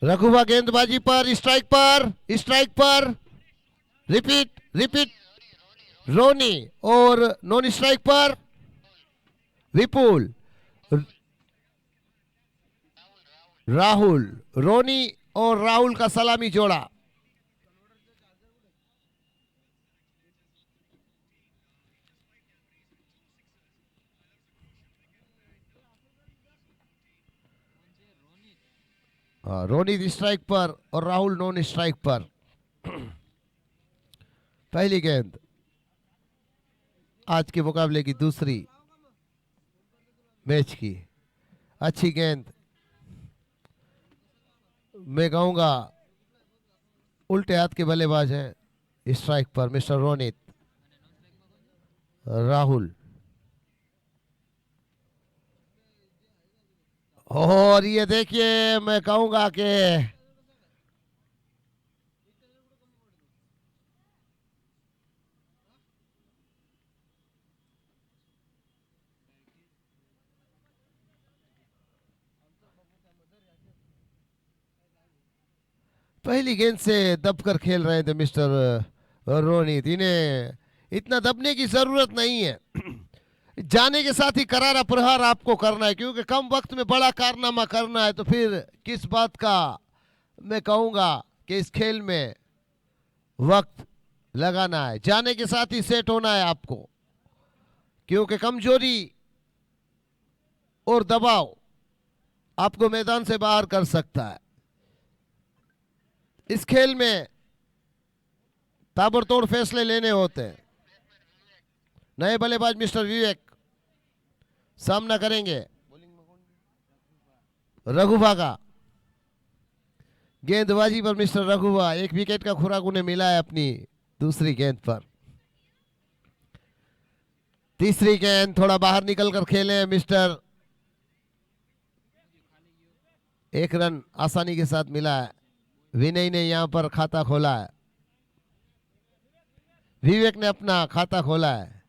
रघुवा गेंदबाजी पर, स्ट्राइक पर, रिपीट रिपीट, रोनी, और नॉन स्ट्राइक पर विपुल, राहुल, रोनी और राहुल का सलामी जोड़ा। रोनी स्ट्राइक पर और राहुल नॉन स्ट्राइक पर। पहली गेंद आज के मुकाबले की दूसरी मैच की। अच्छी गेंद, मैं कहूंगा उल्टे हाथ के बल्लेबाज हैं। स्ट्राइक पर मिस्टर रोनित, राहुल, और ये देखिए मैं कहूंगा कि पहली गेंद से दबकर खेल रहे थे मिस्टर रोनित। इन्हें इतना दबने की जरूरत नहीं है। जाने के साथ ही करारा प्रहार आपको करना है, क्योंकि कम वक्त में बड़ा कारनामा करना है तो फिर किस बात का मैं कहूंगा कि इस खेल में वक्त लगाना है। जाने के साथ ही सेट होना है आपको, क्योंकि कमजोरी और दबाव आपको मैदान से बाहर कर सकता है। इस खेल में ताबड़तोड़ फैसले लेने होते हैं। नए बल्लेबाज मिस्टर विवेक सामना करेंगे रघुवा का। गेंदबाजी पर मिस्टर रघुवा, एक विकेट का खुराक उन्हें मिला है अपनी दूसरी गेंद पर। तीसरी गेंद थोड़ा बाहर निकलकर खेले मिस्टर, एक रन आसानी के साथ मिला है। विनय ने यहां पर खाता खोला है, विवेक ने अपना खाता खोला है।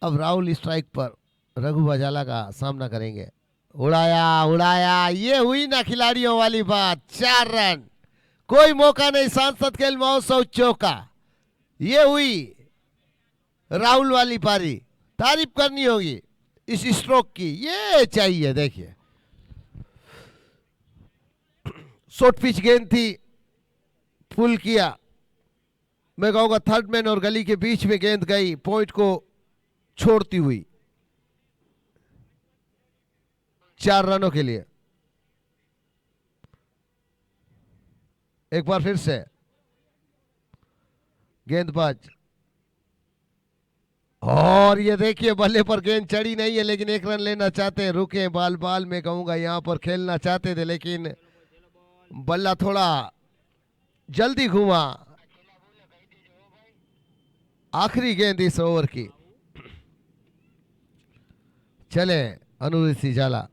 अब राहुल स्ट्राइक पर रघु बजाला का सामना करेंगे। उड़ाया उड़ाया, ये हुई ना खिलाड़ियों वाली बात। 4 रन, कोई मौका नहीं। सांसद खेल महोत्सव चौका, ये हुई राहुल वाली पारी। तारीफ करनी होगी इस स्ट्रोक की, ये चाहिए। देखिए शॉर्ट पिच गेंद थी, पुल किया। मैं कहूंगा थर्ड मैन और गली के बीच में गेंद गई, पॉइंट को छोड़ती हुई। 4 रनों के लिए। एक बार फिर से गेंदबाज, और ये देखिए बल्ले पर गेंद चढ़ी नहीं है, लेकिन 1 रन लेना चाहते हैं। रुके, बाल बाल में कहूंगा यहां पर खेलना चाहते थे, लेकिन बल्ला थोड़ा जल्दी घूमा। आखिरी गेंद इस ओवर की। चले अनुरुद्ध सिजाला,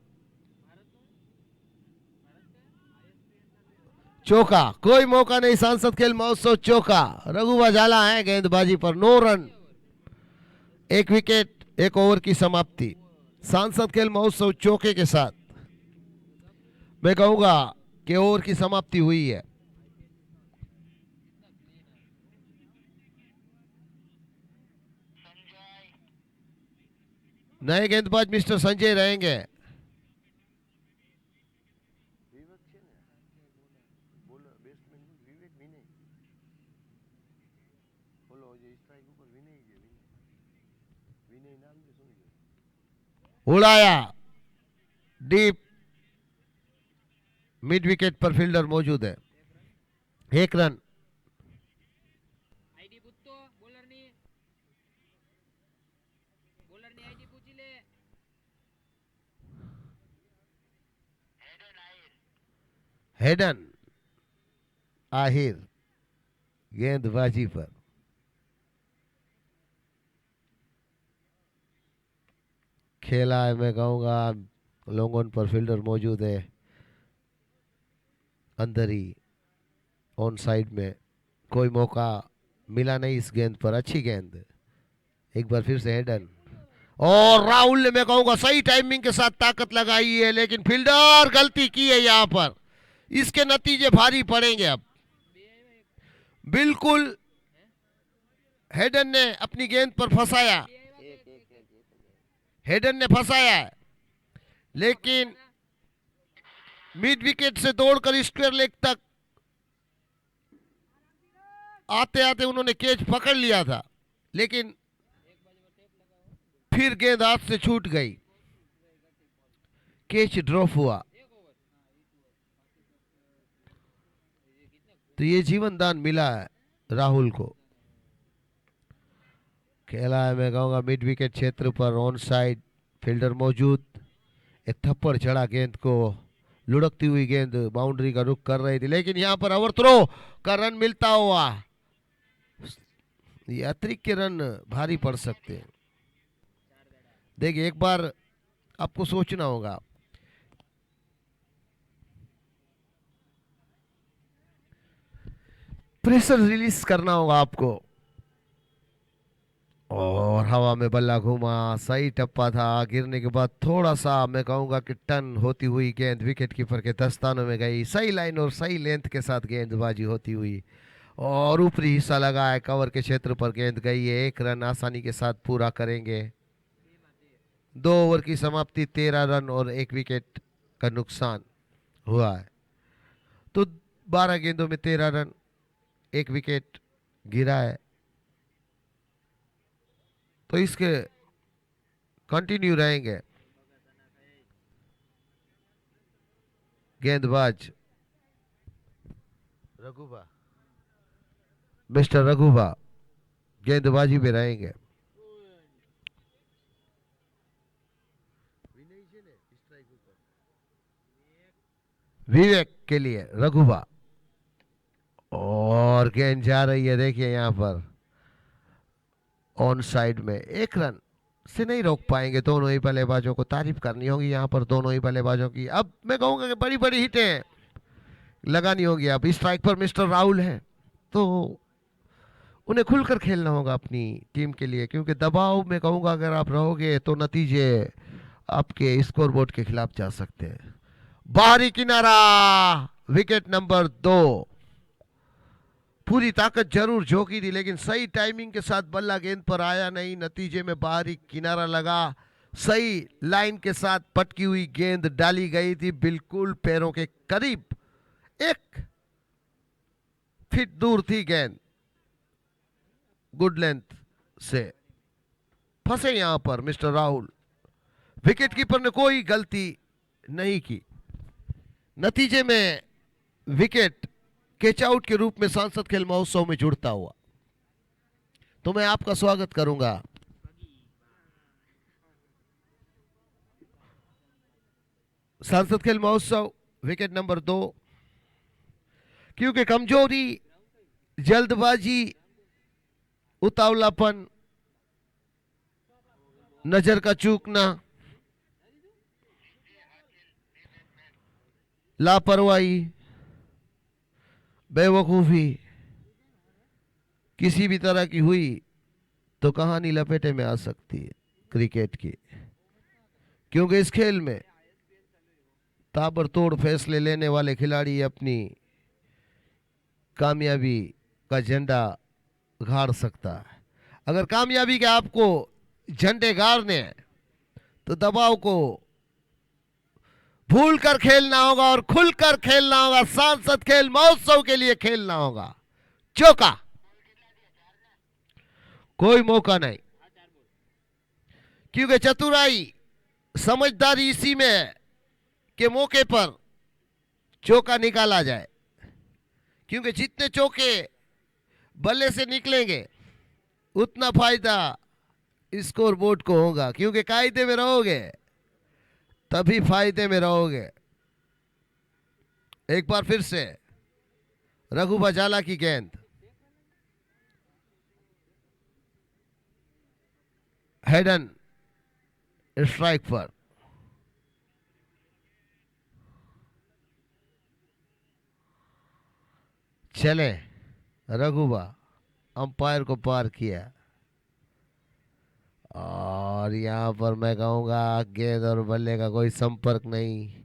चौका, कोई मौका नहीं। सांसद खेल महोत्सव चौका, रघुवा झाला है गेंदबाजी पर। 9 रन, 1 विकेट, 1 ओवर की समाप्ति। सांसद खेल महोत्सव चौके के साथ मैं कहूंगा कि ओवर की समाप्ति हुई है। नए गेंदबाज मिस्टर संजय रहेंगे। उड़ाया डीप, मिड विकेट पर फील्डर मौजूद है। 1 रन। हेडन आहिर गेंदबाजी पर। खेला है, मैं कहूंगा लोगों पर फील्डर मौजूद है अंदर ही ऑन साइड में। कोई मौका मिला नहीं इस गेंद पर। अच्छी गेंद, एक बार फिर से हेडन, और राहुल ने मैं कहूंगा सही टाइमिंग के साथ ताकत लगाई है, लेकिन फील्डर गलती की है यहां पर, इसके नतीजे भारी पड़ेंगे अब। बिल्कुल हेडन ने अपनी गेंद पर फंसाया, हेडन ने फंसाया है, लेकिन मिड विकेट से दौड़कर स्क्वायर लेग तक आते आते उन्होंने कैच पकड़ लिया था, लेकिन फिर गेंद हाथ से छूट गई, कैच ड्रॉप हुआ। तो ये जीवन दान मिला है राहुल को। खेला है मैं कहूंगा मिड विकेट क्षेत्र पर, ऑन साइड फील्डर मौजूद, एक थप्पड़ चढ़ा गेंद को, लुढ़कती हुई गेंद बाउंड्री का रुख कर रही थी, लेकिन यहां पर ओवरथ्रो का रन मिलता हुआ, ये अतिरिक्त के रन भारी पड़ सकते हैं। देखिए एक बार आपको सोचना होगा, प्रेशर रिलीज करना होगा आपको, और हवा में बल्ला घूमा, सही टप्पा था, गिरने के बाद थोड़ा सा मैं कहूंगा कि टर्न होती हुई गेंद विकेट कीपर के दस्तानों में गई, सही लाइन और सही लेंथ के साथ गेंदबाजी होती हुई, और ऊपरी हिस्सा लगा है, कवर के क्षेत्र पर गेंद गई है, एक रन आसानी के साथ पूरा करेंगे। 2 ओवर की समाप्ति, 13 रन और 1 विकेट का नुकसान हुआ है। तो 12 गेंदों में 13 रन, 1 विकेट गिरा है, तो इसके कंटिन्यू रहेंगे गेंदबाज रघुबा, मिस्टर रघुबा गेंदबाजी में रहेंगे। विवेक के लिए रघुबा, और गेंद जा रही है, देखिए यहां पर ऑन साइड में, 1 रन से नहीं रोक पाएंगे दोनों ही बल्लेबाजों को, तारीफ करनी होगी यहां पर दोनों ही बल्लेबाजों की। अब मैं कहूंगा कि बड़ी बड़ी हिटें लगानी होगी, अब स्ट्राइक पर मिस्टर राहुल हैं, तो उन्हें खुलकर खेलना होगा अपनी टीम के लिए, क्योंकि दबाव में कहूंगा अगर आप रहोगे तो नतीजे आपके स्कोरबोर्ड के खिलाफ जा सकते हैं। बाहरी किनारा, विकेट नंबर 2, पूरी ताकत जरूर झोंकी थी, लेकिन सही टाइमिंग के साथ बल्ला गेंद पर आया नहीं, नतीजे में बाहरी किनारा लगा, सही लाइन के साथ पटकी हुई गेंद डाली गई थी, बिल्कुल पैरों के करीब, 1 फीट दूर थी गेंद, गुड लेंथ से फंसे यहां पर मिस्टर राहुल, विकेट कीपर ने कोई गलती नहीं की, नतीजे में विकेट कैच आउट के रूप में सांसद खेल महोत्सव में जुड़ता हुआ। तो मैं आपका स्वागत करूंगा सांसद खेल महोत्सव विकेट नंबर 2, क्योंकि कमजोरी, जल्दबाजी, उतावलापन, नजर का चूकना, लापरवाही, बेवकूफी किसी भी तरह की हुई तो कहानी लपेटे में आ सकती है क्रिकेट की, क्योंकि इस खेल में ताबड़तोड़ फैसले लेने वाले खिलाड़ी अपनी कामयाबी का झंडा गाड़ सकता है। अगर कामयाबी के आपको झंडे गाड़ने हैं तो दबाव को भूल कर खेलना होगा और खुलकर खेलना होगा, सांसद खेल महोत्सव के लिए खेलना होगा। चौका, कोई मौका नहीं, क्योंकि चतुराई, समझदारी इसी में के मौके पर चौका निकाला जाए, क्योंकि जितने चौके बल्ले से निकलेंगे उतना फायदा स्कोर बोर्ड को होगा, क्योंकि कायदे में रहोगे तभी फायदे में रहोगे। एक बार फिर से रघु बजाला की गेंद, हेडन स्ट्राइक पर, चले रघुबा, अंपायर को पार किया, और यहाँ पर मैं कहूँगा गेंद और बल्ले का कोई संपर्क नहीं।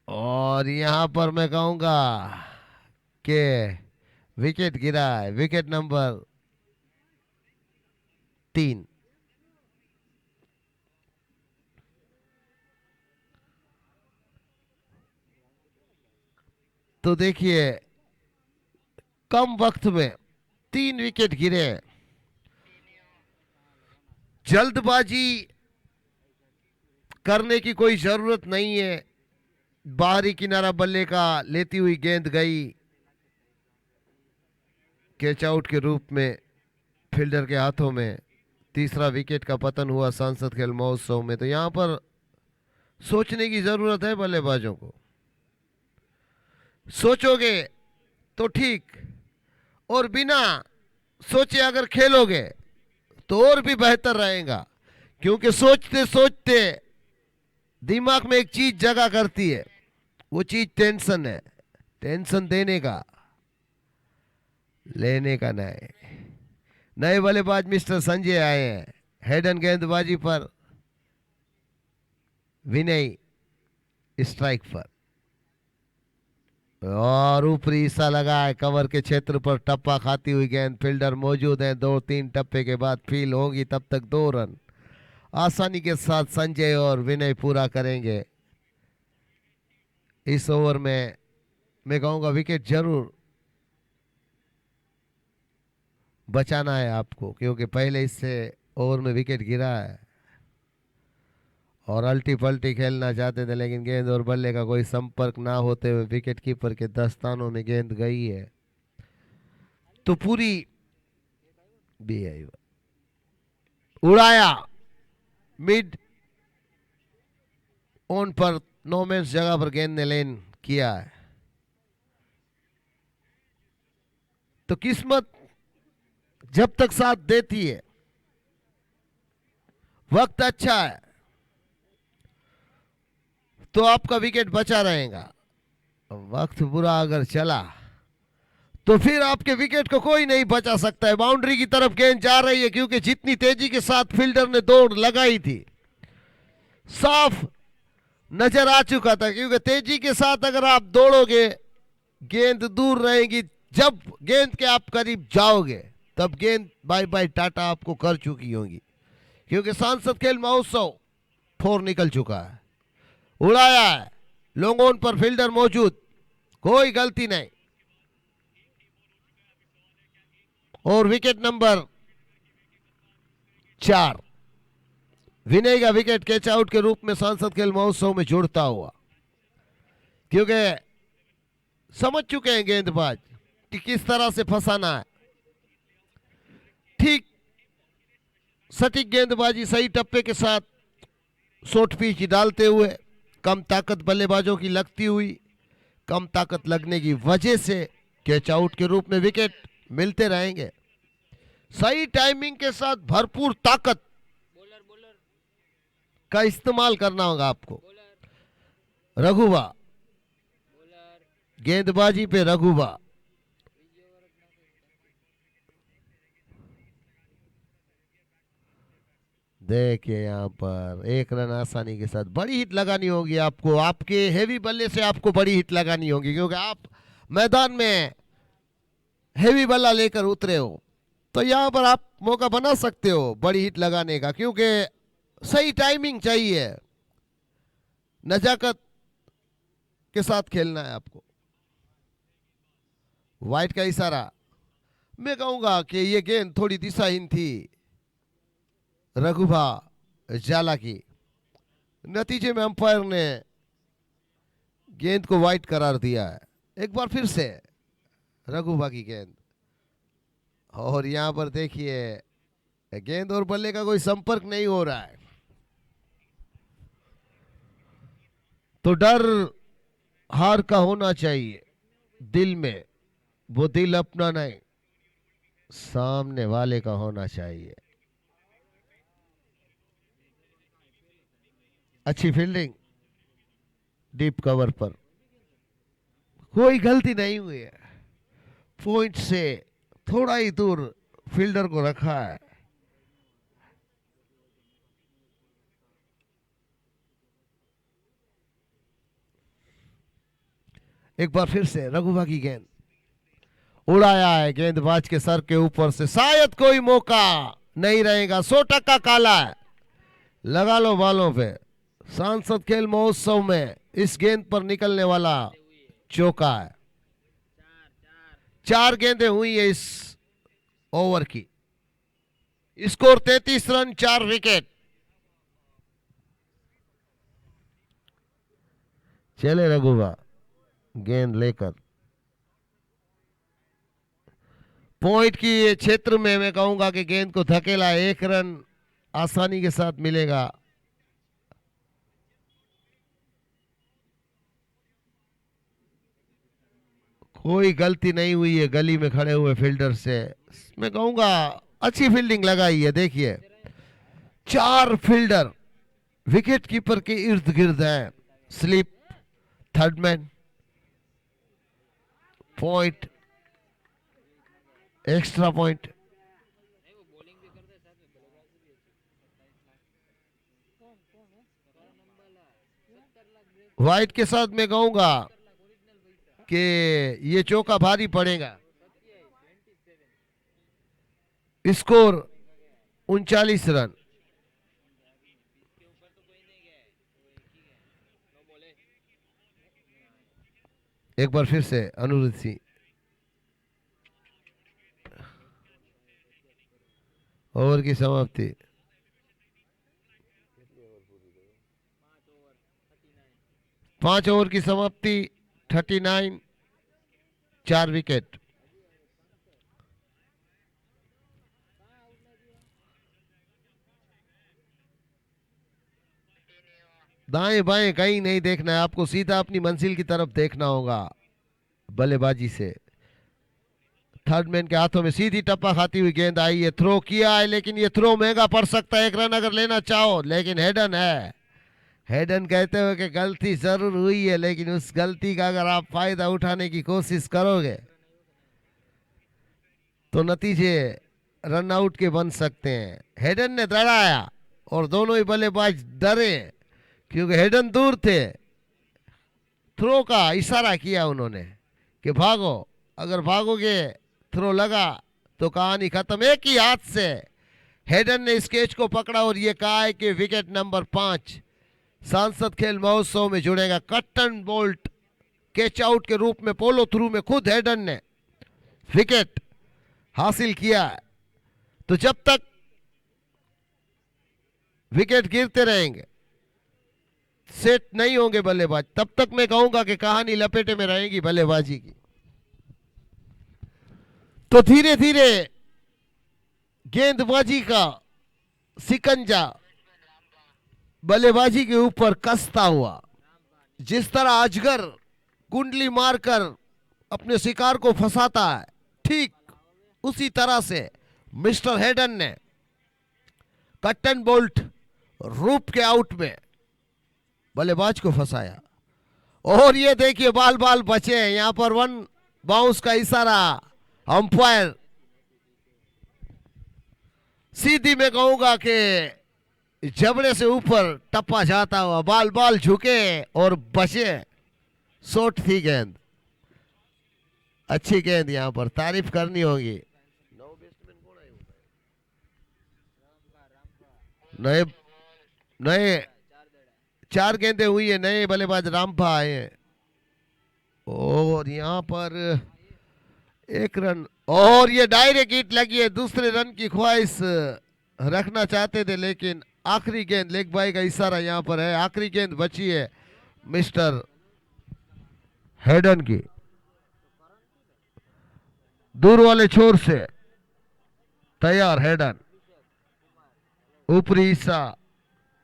और यहाँ पर मैं कहूँगा कि विकेट गिरा है, विकेट नंबर 3। तो देखिए कम वक्त में 3 विकेट गिरे। जल्दबाजी करने की कोई जरूरत नहीं है। बाहरी किनारा बल्ले का लेती हुई गेंद गई कैच आउट के रूप में फील्डर के हाथों में। तीसरा विकेट का पतन हुआ सांसद खेल महोत्सव में। तो यहां पर सोचने की जरूरत है बल्लेबाजों को। सोचोगे तो ठीक, और बिना सोचे अगर खेलोगे तो और भी बेहतर रहेगा, क्योंकि सोचते सोचते दिमाग में एक चीज जगह करती है, वो चीज टेंशन है। टेंशन देने का, लेने का नहीं। नए बल्लेबाज मिस्टर संजय आए हैं। हेड एंड गेंदबाजी पर विनय स्ट्राइक पर, और ऊपरी हिस्सा लगा है कवर के क्षेत्र पर। टप्पा खाती हुई गेंद, फील्डर मौजूद है। 2-3 टप्पे के बाद फील होगी, तब तक 2 रन आसानी के साथ संजय और विनय पूरा करेंगे। इस ओवर में मैं कहूंगा विकेट जरूर बचाना है आपको, क्योंकि पहले इससे ओवर में विकेट गिरा है और अल्टी पल्टी खेलना चाहते थे, लेकिन गेंद और बल्ले का कोई संपर्क ना होते हुए विकेट कीपर के दस्तानों में गेंद गई है। तो पूरी भी उड़ाया मिड ऑन पर, नो मैंस जगह पर गेंद ने लैंड किया है। तो किस्मत जब तक साथ देती है, वक्त अच्छा है, तो आपका विकेट बचा रहेगा। वक्त बुरा अगर चला तो फिर आपके विकेट को कोई नहीं बचा सकता है। बाउंड्री की तरफ गेंद जा रही है, क्योंकि जितनी तेजी के साथ फील्डर ने दौड़ लगाई थी, साफ नजर आ चुका था। क्योंकि तेजी के साथ अगर आप दौड़ोगे, गेंद दूर रहेगी। जब गेंद के आप करीब जाओगे, तब गेंद बाय बाय टाटा आपको कर चुकी होगी, क्योंकि सांसद खेल महोत्सव 4 निकल चुका है। उड़ाया है, लॉन्ग ऑन पर फील्डर मौजूद, कोई गलती नहीं। और विकेट नंबर 4, विनय का विकेट कैच आउट के रूप में सांसद खेल महोत्सव में जुड़ता हुआ, क्योंकि समझ चुके हैं गेंदबाज कि किस तरह से फंसाना है। ठीक सटीक गेंदबाजी, सही टप्पे के साथ शॉर्ट पिच डालते हुए, कम ताकत बल्लेबाजों की लगती हुई, कम ताकत लगने की वजह से कैच आउट के रूप में विकेट मिलते रहेंगे। सही टाइमिंग के साथ भरपूर ताकत का इस्तेमाल करना होगा आपको। रघुबा, गेंदबाजी पे रघुबा, देखिए यहाँ पर 1 रन आसानी के साथ। बड़ी हिट लगानी होगी आपको, आपके हेवी बल्ले से आपको बड़ी हिट लगानी होगी, क्योंकि आप मैदान में हेवी बल्ला लेकर उतरे हो। तो यहाँ पर आप मौका बना सकते हो बड़ी हिट लगाने का, क्योंकि सही टाइमिंग चाहिए, नजाकत के साथ खेलना है आपको। वाइट का इशारा, मैं कहूंगा कि ये गेंद थोड़ी दिशाहीन थी रघुभा जाला की। नतीजे में अंपायर ने गेंद को वाइट करार दिया है। एक बार फिर से रघुभा की गेंद, और यहां पर देखिए गेंद और बल्ले का कोई संपर्क नहीं हो रहा है। तो डर हार का होना चाहिए दिल में, वो दिल अपना नहीं। सामने वाले का होना चाहिए। अच्छी फील्डिंग डीप कवर पर, कोई गलती नहीं हुई है। पॉइंट से थोड़ा ही दूर फील्डर को रखा है। एक बार फिर से रघुवा की गेंद उड़ाया है, गेंदबाज के सर के ऊपर से, शायद कोई मौका नहीं रहेगा। 100% काला है, लगा लो बालों पे। सांसद खेल महोत्सव में इस गेंद पर निकलने वाला चौका है। 4 गेंदें हुई है इस ओवर की। Score 33 run, 4 wicket. चले रघुवा गेंद लेकर। पॉइंट की ये क्षेत्र में मैं कहूंगा कि गेंद को धकेला, 1 रन आसानी के साथ मिलेगा। कोई गलती नहीं हुई है गली में खड़े हुए फील्डर से, मैं कहूंगा अच्छी फील्डिंग लगाई है। देखिए 4 फील्डर विकेट कीपर के इर्द गिर्द हैं। Slip, third man, point, extra point. White के साथ मैं कहूंगा कि ये चौका भारी पड़ेगा। Score 39 run. एक बार फिर से अनुरुद्ध सिंह। ओवर की समाप्ति। 5 ओवर की समाप्ति, 39, 4 विकेट। दाएं बाएं कहीं नहीं देखना है आपको, सीधा अपनी मंजिल की तरफ देखना होगा। बल्लेबाजी से थर्ड मैन के हाथों में सीधी टप्पा खाती हुई गेंद आई है, थ्रो किया है, लेकिन ये थ्रो महंगा पड़ सकता है 1 रन अगर लेना चाहो। लेकिन हेडन है। हेडन कहते हुए कि गलती जरूर हुई है, लेकिन उस गलती का अगर आप फायदा उठाने की कोशिश करोगे तो नतीजे रन आउट के बन सकते हैं। हेडन ने दड़ाया और दोनों ही बल्लेबाज डरे क्योंकि हेडन दूर थे। थ्रो का इशारा किया उन्होंने कि भागो, अगर भागोगे थ्रो लगा तो कहानी खत्म। एक ही हाथ से हेडन ने इस कैच को पकड़ा और यह कहा है कि विकेट नंबर 5 सांसद खेल महोत्सव में जुड़ेगा। कट्टन बोल्ट कैच आउट के रूप में पोलो थ्रू में खुद हेडन ने विकेट हासिल किया है। तो जब तक विकेट गिरते रहेंगे, सेट नहीं होंगे बल्लेबाज, तब तक मैं कहूंगा कि कहानी लपेटे में रहेगी बल्लेबाजी की। तो धीरे धीरे गेंदबाजी का सिकंजा बल्लेबाजी के ऊपर कसता हुआ, जिस तरह अजगर कुंडली मारकर अपने शिकार को फंसाता है, ठीक उसी तरह से मिस्टर हेडन ने कट्टन बोल्ट रूप के आउट में बल्लेबाज को फंसाया। और ये देखिए बाल बाल बचे हैं यहां पर। 1 बाउंस का इशारा अंपायर सीधी में कहूंगा कि जबड़े से ऊपर टप्पा जाता हुआ, बाल बाल झुके और बचे। शॉट थी गेंद, अच्छी गेंद, यहां पर तारीफ करनी होगी। नए नए 4 गेंदें हुई है, नए बल्लेबाज रामपा आए हैं और यहां पर 1 रन और ये डायरेक्ट हिट लगी है। दूसरे रन की ख्वाहिश रखना चाहते थे, लेकिन आखिरी गेंद, लेग बाई का इशारा यहां पर है, आखिरी गेंद बची है मिस्टर हेडन की। दूर वाले छोर से तैयार हेडन, ऊपरी हिस्सा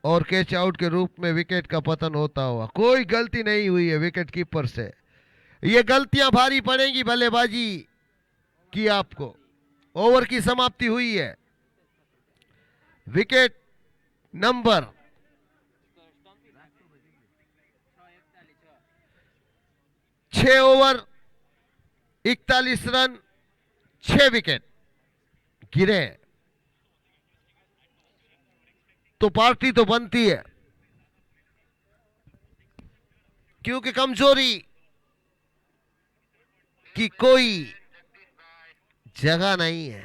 और कैच आउट के रूप में विकेट का पतन होता हुआ। कोई गलती नहीं हुई है विकेट कीपर से। ये गलतियां भारी पड़ेंगी बल्लेबाजी की आपको, ओवर की समाप्ति हुई है। Wicket number 6 over 41 run 6 wicket गिरे तो पार्टी तो बनती है, क्योंकि कमजोरी की कोई जगह नहीं है।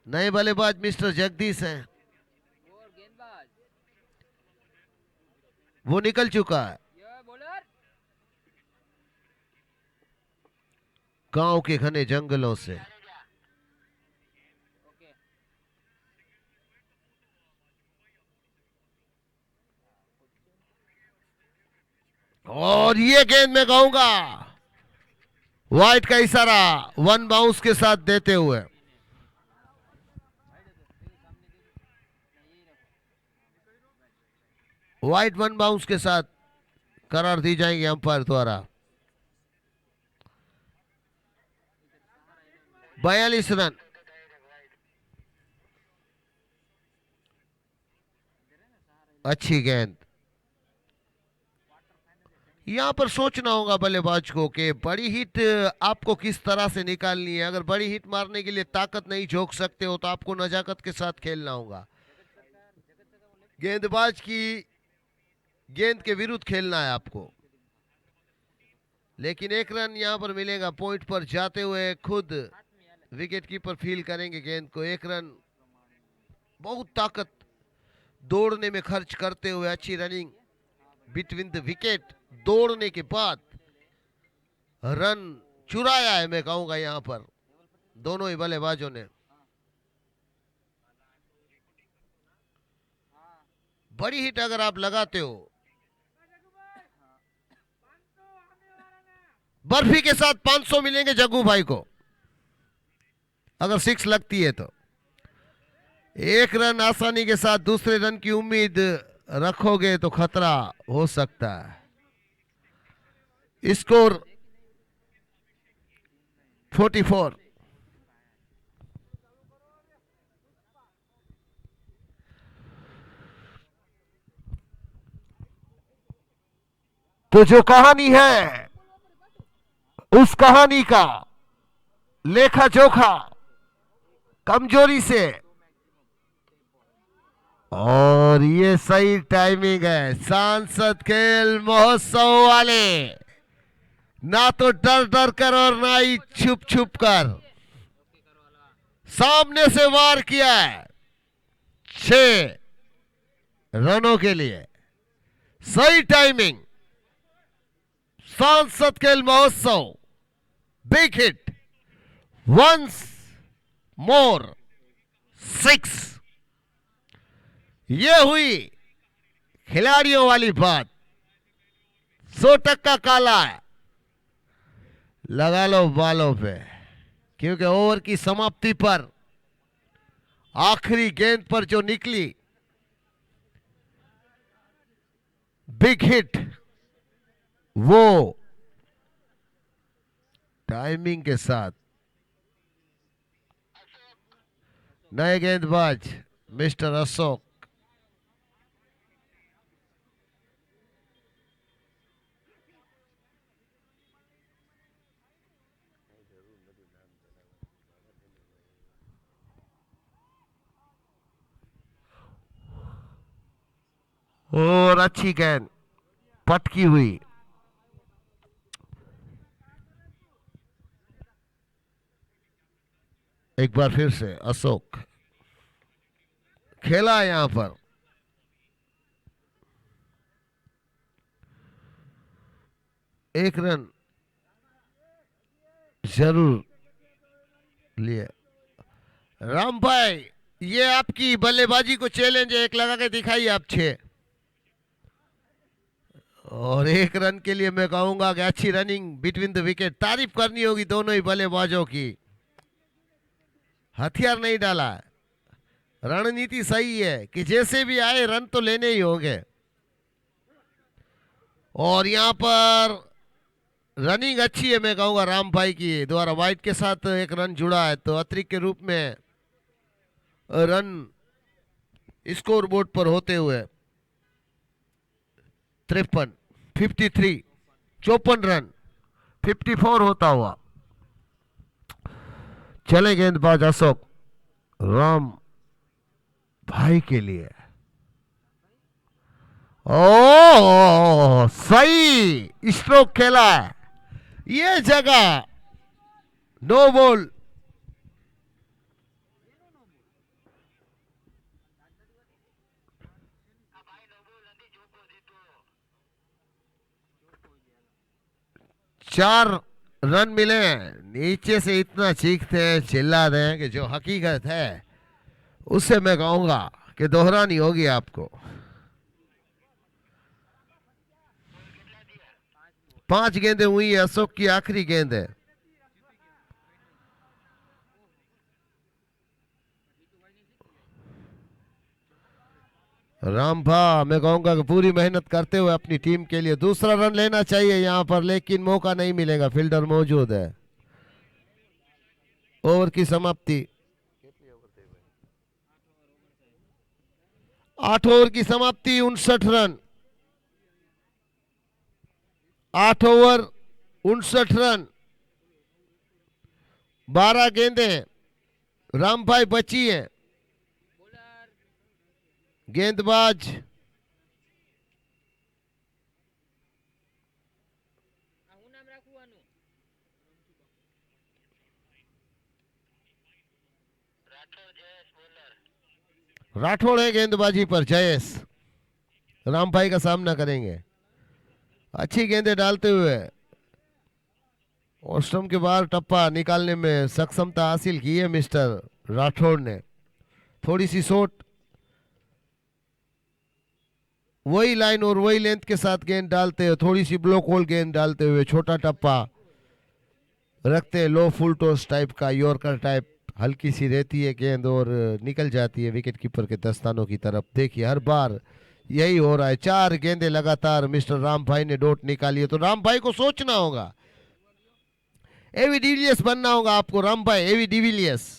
नए बल्लेबाज मिस्टर जगदीश हैं, वो निकल चुका है। गांव के घने जंगलों से और ये गेंद मैं कहूंगा वाइड का इशारा वन बाउंस के साथ देते हुए वाइड वन बाउंस के साथ करार दी जाएंगी अंपायर द्वारा। 42 रन। अच्छी गेंद। यहां पर सोचना होगा बल्लेबाज को कि बड़ी हिट आपको किस तरह से निकालनी है। अगर बड़ी हिट मारने के लिए ताकत नहीं झोंक सकते हो तो आपको नजाकत के साथ खेलना होगा। गेंदबाज की गेंद के विरुद्ध खेलना है आपको। लेकिन एक रन यहां पर मिलेगा। पॉइंट पर जाते हुए खुद विकेट कीपर फील करेंगे गेंद को। एक रन बहुत ताकत दौड़ने में खर्च करते हुए अच्छी रनिंग बिटवीन द विकेट दौड़ने के बाद रन चुराया है मैं कहूंगा यहां पर दोनों ही बल्लेबाजों ने। बड़ी हिट अगर आप लगाते हो बर्फी के साथ 500 मिलेंगे जग्गू भाई को अगर 6 लगती है तो। एक रन आसानी के साथ दूसरे रन की उम्मीद रखोगे तो खतरा हो सकता है। स्कोर 44। तो जो कहानी है उस कहानी का लेखा जोखा कमजोरी से और ये सही टाइमिंग है। सांसद खेल महोत्सव वाले ना तो डर डर कर और ना ही छुप छुप कर सामने से वार किया है 6 रनों के लिए। सही टाइमिंग। सांसद खेल महोत्सव बिग हिट वंस मोर 6। ये हुई खिलाड़ियों वाली बात। 100% काला है। लगा लो बालों पे, क्योंकि ओवर की समाप्ति पर आखिरी गेंद पर जो निकली बिग हिट वो टाइमिंग के साथ नए गेंदबाज मिस्टर अशोक और अच्छी गेंद पटकी हुई। एक बार फिर से अशोक खेला यहां पर। एक रन जरूर लिए। राम भाई ये आपकी बल्लेबाजी को चैलेंज है, एक लगा के दिखाइए आप 6 और 1 रन के लिए मैं कहूंगा कि अच्छी रनिंग बिटवीन द विकेट। तारीफ करनी होगी दोनों ही बल्लेबाजों की। हथियार नहीं डाला है। रणनीति सही है कि जैसे भी आए रन तो लेने ही होंगे। और यहां पर रनिंग अच्छी है मैं कहूंगा राम भाई की द्वारा। वाइट के साथ एक रन जुड़ा है तो अतिरिक्त के रूप में रन स्कोर बोर्ड पर होते हुए 53, 53, 54 रन 54 होता हुआ चले गेंदबाज अशोक राम भाई के लिए। ओ सही स्ट्रोक खेला है, ये जगह नो बॉल। चार रन मिले हैं। नीचे से इतना चीखते हैं चिल्लाते हैं कि जो हकीकत है उससे मैं कहूंगा कि दोहरानी होगी आपको। 5 गेंदें हुई है, अशोक की आखिरी गेंद है। रामभा मैं कहूंगा कि पूरी मेहनत करते हुए अपनी टीम के लिए दूसरा रन लेना चाहिए यहां पर, लेकिन मौका नहीं मिलेगा, फील्डर मौजूद है। ओवर की समाप्ति, 8 ओवर की समाप्ति, 59 रन, 8 ओवर 59 रन, 12 गेंदें रामभाई बची है। गेंदबाज राठौड़ है, गेंदबाजी पर जयेश रामभाई का सामना करेंगे। अच्छी गेंदें डालते हुए ऑस्ट्रम के बाहर टप्पा निकालने में सक्षमता हासिल की है मिस्टर राठौड़ ने। थोड़ी सी शॉट वही लाइन और वही लेंथ के साथ गेंद डालते हुए, थोड़ी सी ब्लॉक होल गेंद डालते हुए, छोटा टप्पा रखते हैं, लो फुल टॉस टाइप का, यॉर्कर टाइप, हल्की सी रहती है गेंद और निकल जाती है विकेट कीपर के दस्तानों की तरफ। देखिए हर बार यही हो रहा है, 4 गेंदें लगातार मिस्टर राम भाई ने डॉट निकाली है। तो राम भाई को सोचना होगा, एवी डिविलियर्स बनना होगा आपको राम भाई, एवी डिविलियर्स।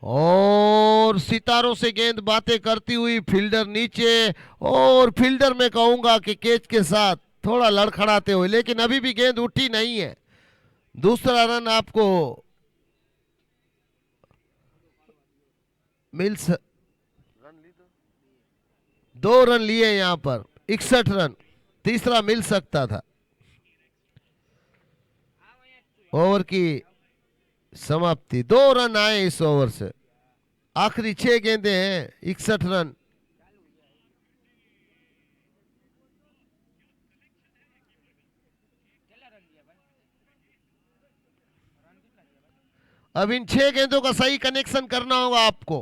और सितारों से गेंद बातें करती हुई फील्डर नीचे, और फील्डर में कहूंगा कि कैच के साथ थोड़ा लड़खड़ाते हुए, लेकिन अभी भी गेंद उठी नहीं है। दूसरा रन आपको मिल 2 रन लिए यहां पर, 61 रन, तीसरा मिल सकता था। ओवर की समाप्ति, 2 रन आए इस ओवर से, आखिरी 6 गेंदें हैं, 61 रन। अब इन 6 गेंदों का सही कनेक्शन करना होगा आपको,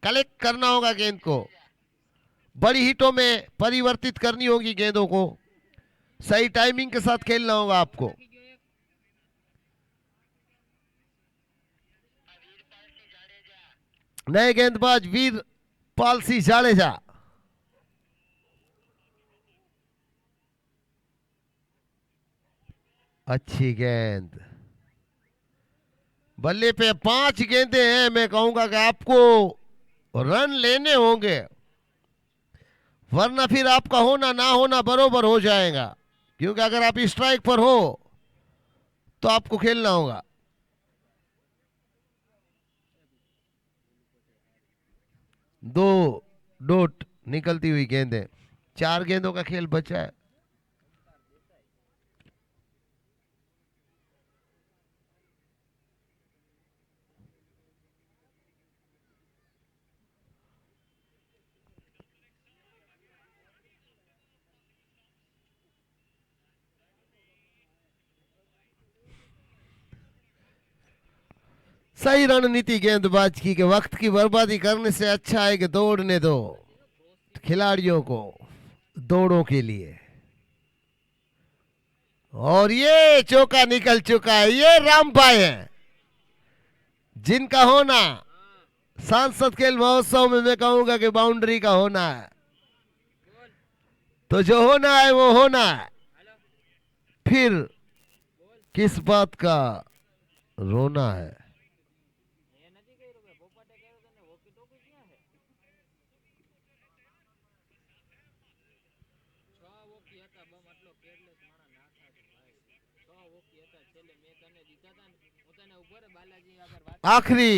कलेक्ट करना होगा गेंद को, बड़ी हिटों में परिवर्तित करनी होगी गेंदों को, सही टाइमिंग के साथ खेलना होगा आपको। नए गेंदबाज वीरपाल सिंह जाडेजा। अच्छी गेंद, बल्ले पे 5 गेंदें हैं, मैं कहूंगा कि आपको रन लेने होंगे, वरना फिर आपका होना ना होना बरोबर हो जाएगा, क्योंकि अगर आप स्ट्राइक पर हो तो आपको खेलना होगा। दो डॉट निकलती हुई गेंदें, 4 गेंदों का खेल बचा है। सही रणनीति गेंदबाज की कि वक्त की बर्बादी करने से अच्छा है कि दौड़ने दो खिलाड़ियों को दौड़ों के लिए। और ये चौका निकल चुका है, ये रामभाई है जिनका होना सांसद खेल महोत्सव में मैं कहूंगा कि बाउंड्री का होना है। तो जो होना है वो होना है। फिर किस बात का रोना है? आखिरी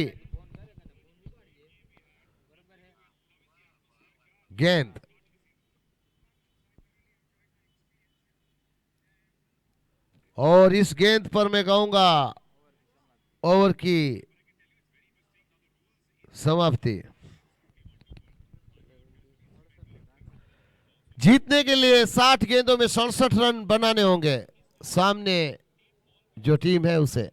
गेंद, और इस गेंद पर मैं कहूंगा ओवर की समाप्ति। जीतने के लिए 60 गेंदों में 67 रन बनाने होंगे सामने जो टीम है उसे।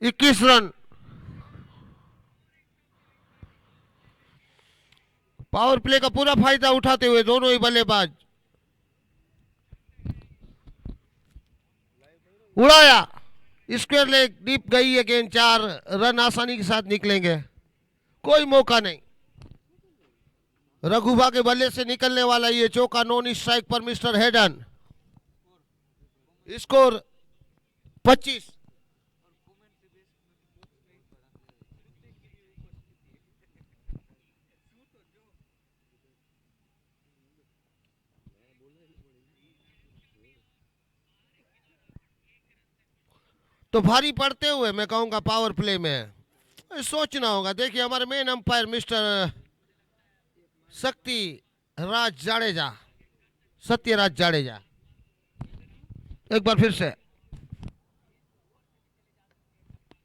इक्कीस रन। पावर प्ले का पूरा फायदा उठाते हुए दोनों ही बल्लेबाज। उड़ाया, स्क्वायर लेग डीप गई है गेंद, 4 रन आसानी के साथ निकलेंगे, कोई मौका नहीं। रघुबा के बल्ले से निकलने वाला ये चौका नॉन स्ट्राइक पर मिस्टर हेडन। स्कोर 25। तो भारी पड़ते हुए मैं कहूंगा पावर प्ले में सोचना होगा। देखिए हमारे मेन अंपायर मिस्टर शक्ति राज जाडेजा, सत्यराज जाडेजा, एक बार फिर से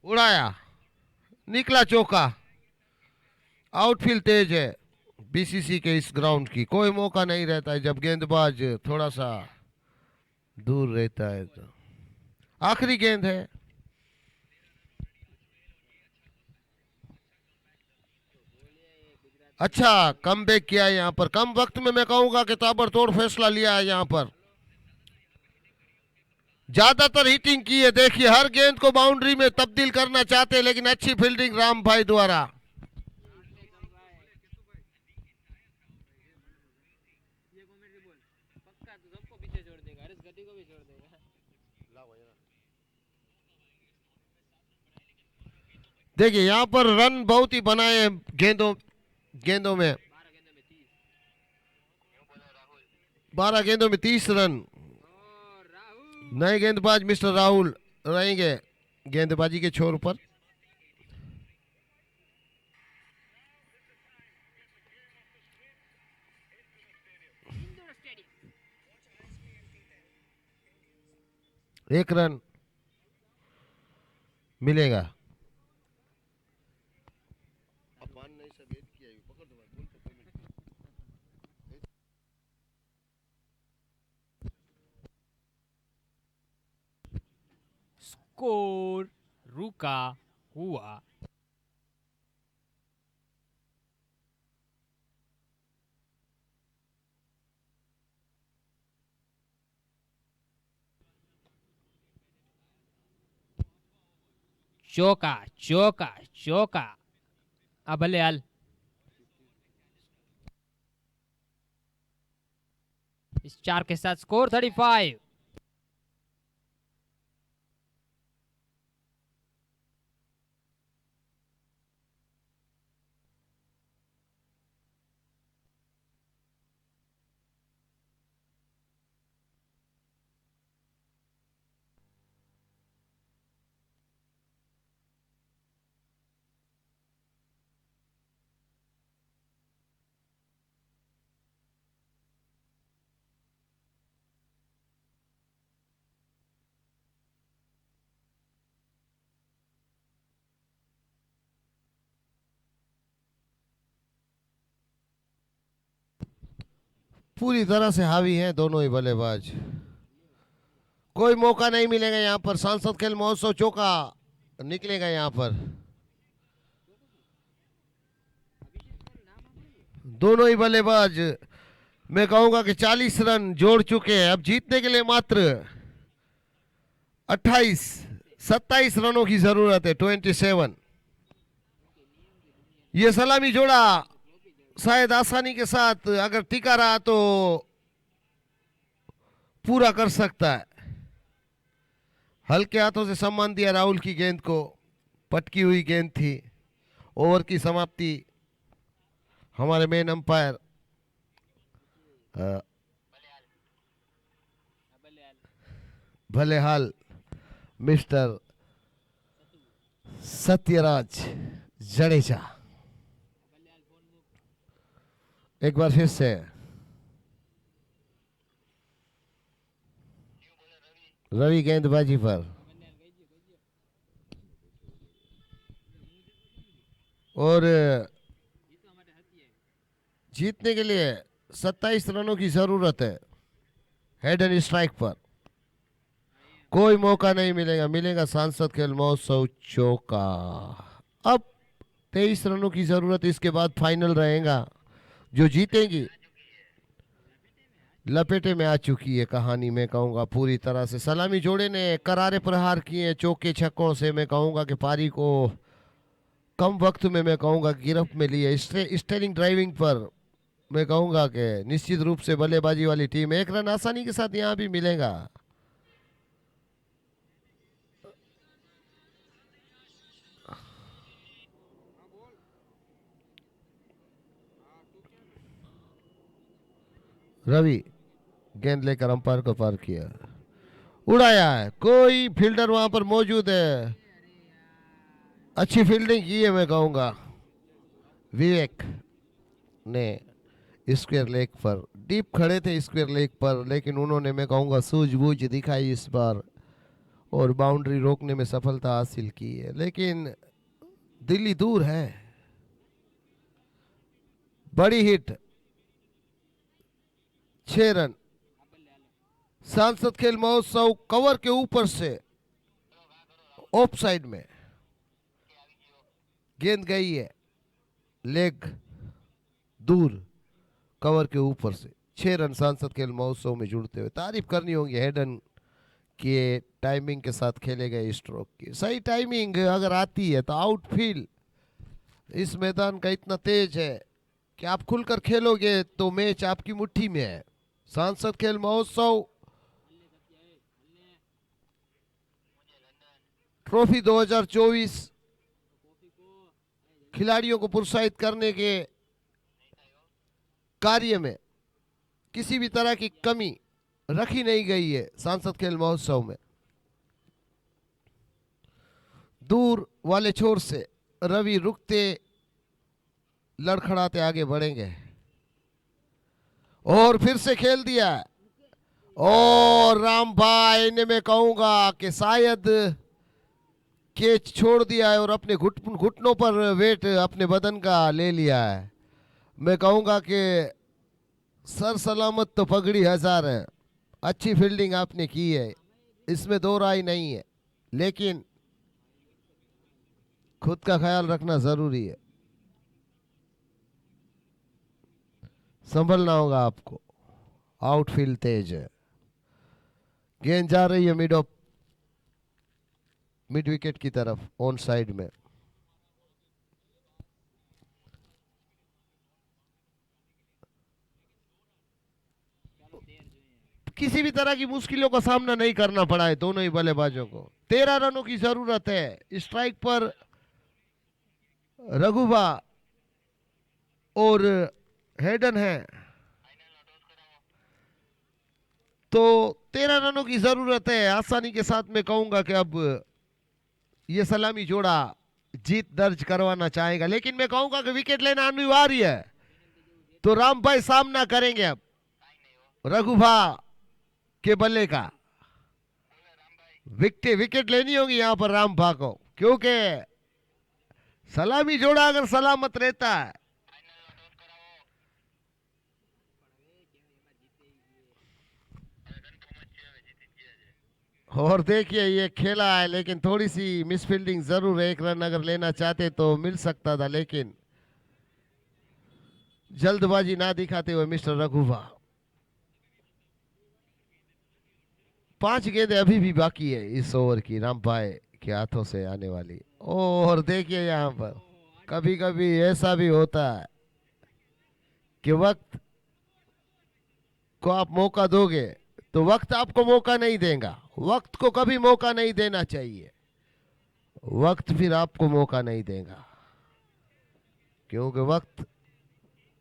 उड़ाया, निकला चौका। आउटफील्ड तेज है बीसीसी के इस ग्राउंड की, कोई मौका नहीं रहता है जब गेंदबाज थोड़ा सा दूर रहता है। तो आखिरी गेंद है। अच्छा कमबैक किया है यहाँ पर, कम वक्त में मैं कहूंगा कि ताबड़तोड़ फैसला लिया है यहाँ पर, ज्यादातर हिटिंग की है। देखिए हर गेंद को बाउंड्री में तब्दील करना चाहते हैं, लेकिन अच्छी फील्डिंग राम भाई द्वारा। देखिए यहाँ पर रन बहुत ही बनाए हैं गेंदों गेंदों में, 12 गेंदों में 30 रन। नए गेंदबाज मिस्टर राहुल रहेंगे गेंदबाजी के छोर पर। एक रन मिलेगा। स्कोर रुका हुआ। चौका चौका चौका। अब भले हाल। इस 4 के साथ स्कोर 35। पूरी तरह से हावी हैं दोनों ही बल्लेबाज, कोई मौका नहीं मिलेगा यहाँ पर। सांसद खेल महोत्सव चौका निकलेगा यहाँ पर। दोनों ही बल्लेबाज मैं कहूंगा कि 40 रन जोड़ चुके हैं। अब जीतने के लिए मात्र 27 रनों की जरूरत है, 27। ये सलामी जोड़ा शायद आसानी के साथ अगर टिका रहा तो पूरा कर सकता है। हल्के हाथों से सम्मान दिया राहुल की गेंद को, पटकी हुई गेंद थी। ओवर की समाप्ति हमारे मेन अंपायर भले हाल मिस्टर सत्यराज जडेजा, एक बार फिर से रवि गेंदबाजी पर, और जीतने के लिए 27 रनों की जरूरत है। हेड एंड स्ट्राइक पर कोई मौका नहीं मिलेगा, मिलेगा सांसद खेल महोत्सव चौका। अब 23 रनों की जरूरत, इसके बाद फाइनल रहेगा। जो जीतेंगी लपेटे में आ चुकी है कहानी, मैं कहूंगा पूरी तरह से। सलामी जोड़े ने करारे प्रहार किए चौके छक्कों से, मैं कहूंगा कि पारी को कम वक्त में मैं कहूंगा गिरफ्त में लिए। स्टेरिंग ड्राइविंग पर मैं कहूंगा कि निश्चित रूप से बल्लेबाजी वाली टीम। एक रन आसानी के साथ यहां भी मिलेगा। रवि गेंद लेकर अंपायर को पार किया, उड़ाया है, कोई फील्डर वहां पर मौजूद है। अच्छी फील्डिंग की है मैं कहूंगा विवेक ने स्क्वायर लेग पर। डीप खड़े थे स्क्वायर लेग पर, लेकिन उन्होंने मैं कहूंगा सूझबूझ दिखाई इस बार और बाउंड्री रोकने में सफलता हासिल की है। लेकिन दिल्ली दूर है। बड़ी हिट, 6 रन। सांसद खेल महोत्सव कवर के ऊपर से ऑफ साइड में गेंद गई है, लेग दूर कवर के ऊपर से। 6 रन सांसद खेल महोत्सव में जुड़ते हुए। तारीफ करनी होगी हेडन के टाइमिंग के साथ खेले गए स्ट्रोक की। सही टाइमिंग अगर आती है तो आउटफील्ड इस मैदान का इतना तेज है कि आप खुलकर खेलोगे तो मैच आपकी मुट्ठी में है। सांसद खेल महोत्सव ट्रॉफी 2024 खिलाड़ियों को प्रोत्साहित करने के कार्य में किसी भी तरह की कमी रखी नहीं गई है। सांसद खेल महोत्सव में दूर वाले छोर से रवि रुकते लड़खड़ाते आगे बढ़ेंगे और फिर से खेल दिया। और राम भाई ने मैं कहूंगा कि शायद कैच छोड़ दिया है और अपने घुटनों पर वेट अपने बदन का ले लिया है। मैं कहूंगा कि सर सलामत तो पगड़ी हजार है। अच्छी फील्डिंग आपने की है, इसमें दो राय नहीं है, लेकिन खुद का ख्याल रखना जरूरी है। संभलना होगा आपको। आउटफील्ड तेज है, गेंद जा रही है मिड विकेट की तरफ ऑन साइड में। किसी भी तरह की मुश्किलों का सामना नहीं करना पड़ा है दोनों ही बल्लेबाजों को। 13 रनों की जरूरत है। स्ट्राइक पर रघुबा और हेडन है, तो 13 रनों की जरूरत है। आसानी के साथ मैं कहूंगा कि अब ये सलामी जोड़ा जीत दर्ज करवाना चाहेगा, लेकिन मैं कहूंगा कि विकेट लेना अनिवार्य है। तो राम भाई सामना करेंगे अब रघुभा के बल्ले का। विकेट लेनी होगी यहां पर राम भा को, क्योंकि सलामी जोड़ा अगर सलामत रहता है और देखिए ये खेला है, लेकिन थोड़ी सी मिसफील्डिंग जरूर है। 1 रन अगर लेना चाहते तो मिल सकता था, लेकिन जल्दबाजी ना दिखाते हुए मिस्टर रघुभा। 5 गेंदें अभी भी बाकी है इस ओवर की राम भाई के हाथों से आने वाली। और देखिए यहां पर कभी कभी ऐसा भी होता है कि वक्त को आप मौका दोगे तो वक्त आपको मौका नहीं देगा। वक्त को कभी मौका नहीं देना चाहिए, वक्त फिर आपको मौका नहीं देगा, क्योंकि वक्त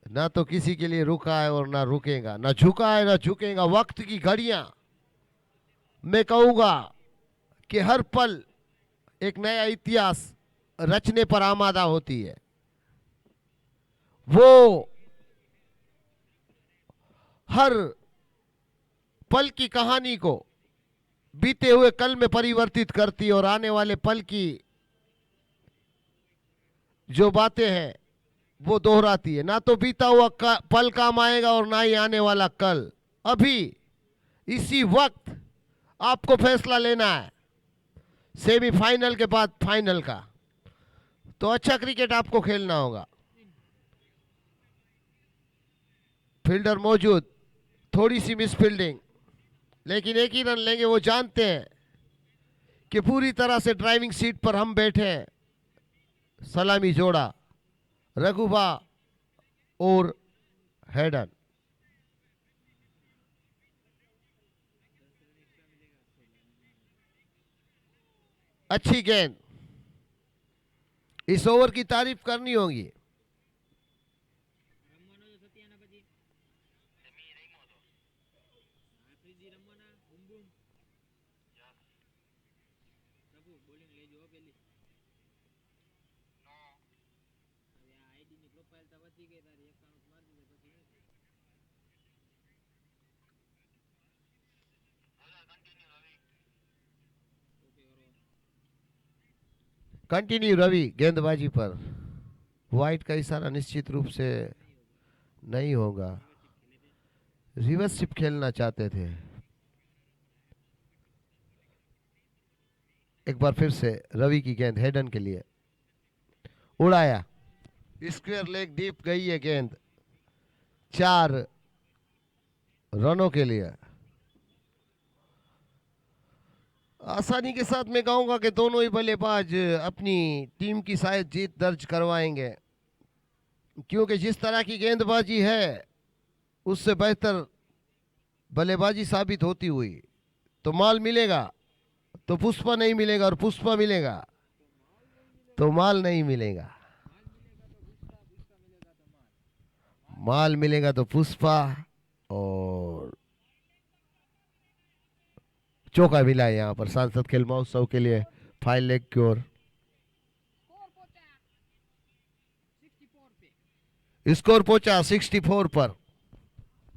ना तो किसी के लिए रुका है और ना रुकेगा, ना झुका है ना झुकेगा। वक्त की घड़ियां मैं कहूंगा कि हर पल एक नया इतिहास रचने पर आमादा होती है। वो हर पल की कहानी को बीते हुए कल में परिवर्तित करती है और आने वाले पल की जो बातें हैं वो दोहराती है। ना तो बीता हुआ पल काम आएगा और ना ही आने वाला कल। अभी इसी वक्त आपको फैसला लेना है, सेमीफाइनल के बाद फाइनल का। तो अच्छा क्रिकेट आपको खेलना होगा। फील्डर मौजूद, थोड़ी सी मिस फील्डिंग, लेकिन एक ही रन लेंगे। वो जानते हैं कि पूरी तरह से ड्राइविंग सीट पर हम बैठे हैं। सलामी जोड़ा रघुबा और हेडन। अच्छी गेंद, इस ओवर की तारीफ करनी होगी। कंटिन्यू रवि गेंदबाजी पर। वाइट का इशारा निश्चित रूप से नहीं होगा। रिवर्सशिप खेलना चाहते थे। एक बार फिर से रवि की गेंद हेडन के लिए, उड़ाया, स्क्वायर लेग डीप गई है गेंद, 4 रनों के लिए। आसानी के साथ मैं कहूंगा कि दोनों ही बल्लेबाज अपनी टीम की शायद जीत दर्ज करवाएंगे, क्योंकि जिस तरह की गेंदबाजी है उससे बेहतर बल्लेबाजी साबित होती हुई तो माल मिलेगा, तो पुष्पा नहीं मिलेगा, और पुष्पा मिलेगा तो माल नहीं मिलेगा। माल मिलेगा तो पुष्पा, और चौका मिला है यहाँ पर सांसद खेल महोत्सव के लिए फाइल लेग की ओर। स्कोर पहुंचा 64 पर।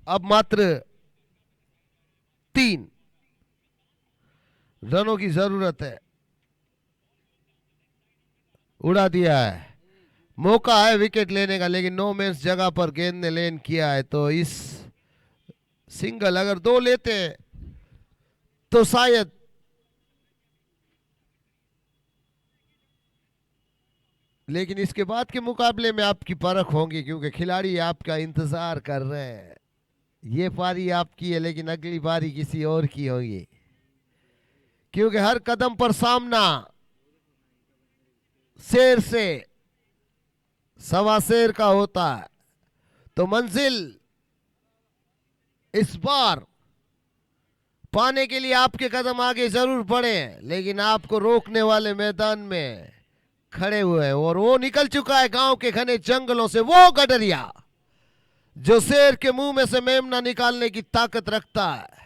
अब मात्र 3 रनों की जरूरत है। उड़ा दिया है, मौका है विकेट लेने का, लेकिन नो मैंस जगह पर गेंद ने लैंड किया है। तो इस सिंगल अगर 2 लेते तो शायद लेकिन इसके बाद के मुकाबले में आपकी परख होगी, क्योंकि खिलाड़ी आपका इंतजार कर रहे हैं। ये पारी आपकी है, लेकिन अगली पारी किसी और की होगी, क्योंकि हर कदम पर सामना शेर से सवा शेर का होता है। तो मंजिल इस बार पाने के लिए आपके कदम आगे जरूर बढ़े, लेकिन आपको रोकने वाले मैदान में खड़े हुए हैं, और वो निकल चुका है गांव के घने जंगलों से, वो गडरिया जो शेर के मुंह में से मेमना निकालने की ताकत रखता है।